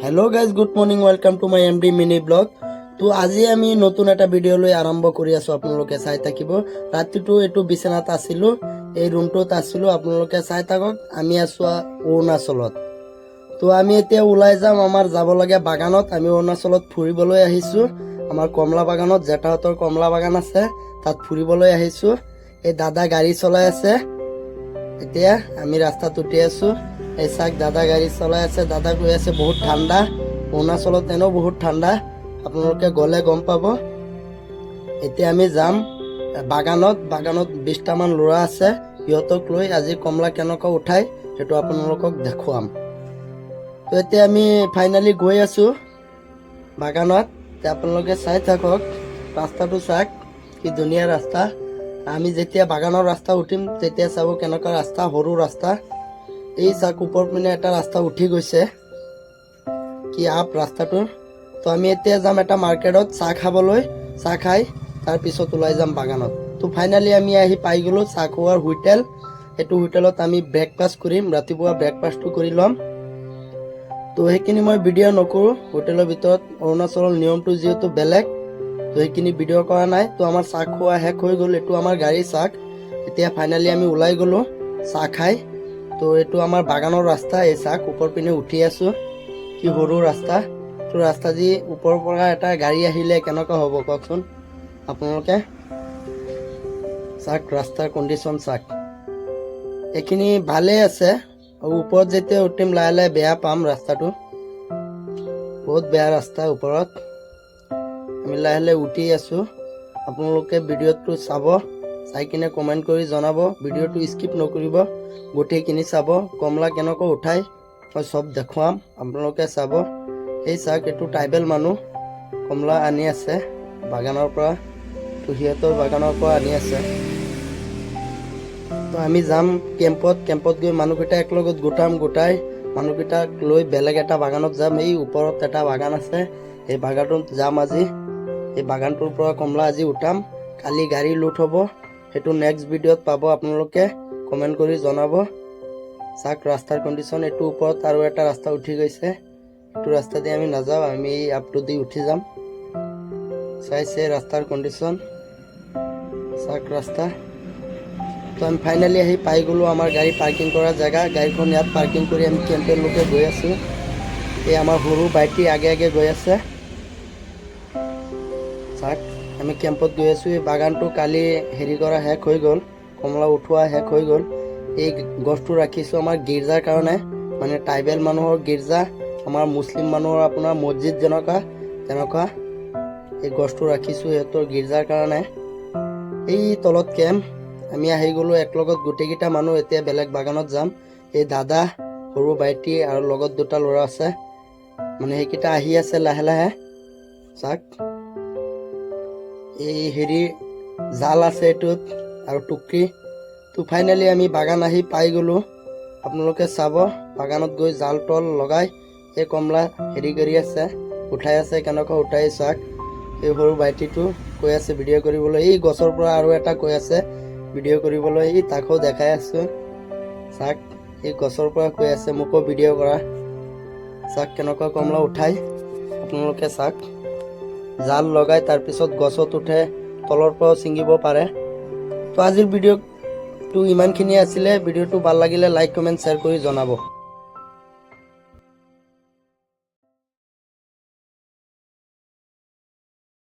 Hello guys good morning welcome to my MD mini blog. तो আজি আমি নতুন এটা ভিডিও লৈ আৰম্ভ কৰি আছো। আপোনালোকে চাই থাকিব। ৰাতিটো এটো বিছনাত আছিলো, এই ৰুমটোত আছিলো। আপোনালোকে চাই থাকক। আমি আছো অৰুণাচলত। তো আমি এতিয়া ওলাই যাম আমাৰ যাব লাগে বাগানত। আমি অৰুণাচলত ফুৰিবলৈ আহিছো। আমাৰ কমলা বাগানত জেঠাহতৰ কমলা বাগান আছে, তাত ফুৰিবলৈ আহিছো। এই দাদা গাড়ী চলাই আছে। এতিয়া আমি ৰাস্তাত উঠি আছো। এই চাক দাদা গাড়ী চলাই আছে। দাদা গৈ আছে বহুত ঠাণ্ডা। অৰুণাচলত এনেও বহুত ঠাণ্ডা, আপোনালোকে গ'লে গম পাব। এতিয়া আমি যাম বাগানত। 20টা মান ল'ৰা আছে, সিহঁতক লৈ আজি কমলা কেনেকৈ উঠাই সেইটো আপোনালোকক দেখুৱাম। তো এতিয়া আমি ফাইনেলি গৈ আছো বাগানত। আপোনালোকে চাই থাকক, ৰাস্তাটো চাওক কি ধুনীয়া ৰাস্তা। আমি যেতিয়া বাগানৰ ৰাস্তা উঠিম তেতিয়া চাব কেনেকুৱা ৰাস্তা, সৰু ৰাস্তা। এই চাক ওপৰ পিনে এটা ৰাস্তা উঠি গৈছে, কি আপ ৰাস্তাটো। তো আমি এতিয়া যাম এটা মাৰ্কেটত চাহ খাবলৈ। চাহ খাই তাৰপিছত ওলাই যাম বাগানত। তো ফাইনেলি আমি আহি পাই গ'লো চাহ খোৱাৰ হোটেল। এইটো হোটেলত আমি ব্ৰেকফাষ্ট কৰিম, ৰাতিপুৱা ব্ৰেকফাষ্টটো কৰি ল'ম। তো সেইখিনি মই ভিডিঅ' নকৰোঁ, হোটেলৰ ভিতৰত অৰুণাচলৰ নিয়মটো যিহেতু বেলেগ, তো সেইখিনি ভিডিঅ' কৰা নাই। তো আমাৰ চাহ খোৱা শেষ হৈ গ'ল। এইটো আমাৰ গাড়ী চাহ। এতিয়া ফাইনেলি আমি ওলাই গ'লো চাহ খাই। তো এইটো আমাৰ বাগানৰ ৰাস্তা। এই চাক ওপৰ পিনে উঠি আছো, কি সৰু ৰাস্তা। তো ৰাস্তা দি ওপৰৰ পৰা এটা গাড়ী আহিলে কেনেকুৱা হ'ব কওকচোন আপোনালোকে। চাক ৰাস্তাৰ কণ্ডিশ্যন চাক, এইখিনি ভালেই আছে। আৰু ওপৰত যেতিয়া উঠিম লাহে লাহে বেয়া পাম ৰাস্তাটো, বহুত বেয়া ৰাস্তা ওপৰত। আমি লাহে লাহে উঠি আছো। আপোনালোকে ভিডিঅ'টো চাব, চাই কিনে কমেণ্ট কৰি জনাব। ভিডিঅ'টো স্কিপ নকৰিব, গোটেইখিনি চাব। কমলা কেনেকৈ উঠাই মই চব দেখুৱাম, আপোনালোকে চাব। এই চাওক এইটো ট্ৰাইবেল মানুহ কমলা আনি আছে বাগানৰ পৰা। তো সিহঁতৰ বাগানৰ পৰা আনি আছে। তো আমি যাম কেম্পত গৈ মানুহকেইটা একলগত গোটাই মানুহকেইটাক লৈ বেলেগ এটা বাগানত যাম। এই ওপৰত এটা বাগান আছে, এই বাগানটোত যাম আজি। এই বাগানটোৰ পৰা কমলা আজি উঠাম। কালি গাড়ী লোড হ'ব, সেইটো নেক্সট ভিডিঅ'ত পাব। আপোনালোকে কমেণ্ট কৰি জনাব। চাওক ৰাস্তাৰ কণ্ডিশ্যন। এইটো ওপৰত আৰু এটা ৰাস্তা উঠি গৈছে, এইটো ৰাস্তা দি আমি নাযাওঁ, আমি আপটো দি উঠি যাম। চাইছে ৰাস্তাৰ কণ্ডিশ্যন, চাওক ৰাস্তা। তো আমি ফাইনেলি আহি পাই গ'লো আমাৰ গাড়ী পাৰ্কিং কৰা জেগা। গাড়ীখন ইয়াত পাৰ্কিং কৰি আমি কেম্পেলৈকে গৈ আছোঁ। এই আমাৰ সৰু ভাইটি আগে আগে গৈ আছে। চাওক আমি কেম্পত গৈ আছোঁ। এই বাগানটো কালি হেৰি কৰা শেষ হৈ গ'ল, কমলা উঠোৱা শেষ হৈ গ'ল। এই গছটো ৰাখিছোঁ আমাৰ গীৰ্জাৰ কাৰণে, মানে ট্ৰাইবেল মানুহৰ গীৰ্জা, আমাৰ মুছলিম মানুহৰ আপোনাৰ মছজিদ তেনেকুৱা এই গছটো ৰাখিছোঁ সিহঁতৰ গীৰ্জাৰ কাৰণে। এই তলত কেম্প। আমি আহি গ'লোঁ একলগত গোটেইকেইটা মানুহ। এতিয়া বেলেগ বাগানত যাম। এই দাদা, সৰু ভাইটি আৰু লগত 2টা ল'ৰা আছে, মানে সেইকেইটা আহি আছে লাহে লাহে। চাওক এই হেৰি জাল আছে এইটোত আৰু টুকি। তো ফাইনেলি আমি বাগান আহি পাই গ'লোঁ। আপোনালোকে চাব, বাগানত গৈ জাল তল লগাই এই কমলা হেৰি কৰি আছে, উঠাই আছে। কেনেকুৱা উঠাই চাওক। এই সৰু ভাইটিটো কৈ আছে ভিডিঅ' কৰিবলৈ। এই গছৰ পৰা আৰু এটা কৈ আছে ভিডিঅ' কৰিবলৈ। এই তাকো দেখাই আছোঁ। চাওক এই গছৰ পৰা কৈ আছে মোকো ভিডিঅ' কৰা। চাওক কেনেকুৱা কমলা উঠাই, আপোনালোকে চাওক। জাল লগাই তাৰপিছত গছত উঠে, তলৰ পৰাও ছিঙিব পাৰে। তো আজিৰ ভিডিঅ'টো ইমানখিনি আছিলে। ভিডিঅ'টো ভাল লাগিলে লাইক কমেণ্ট শ্বেয়াৰ কৰি জনাব।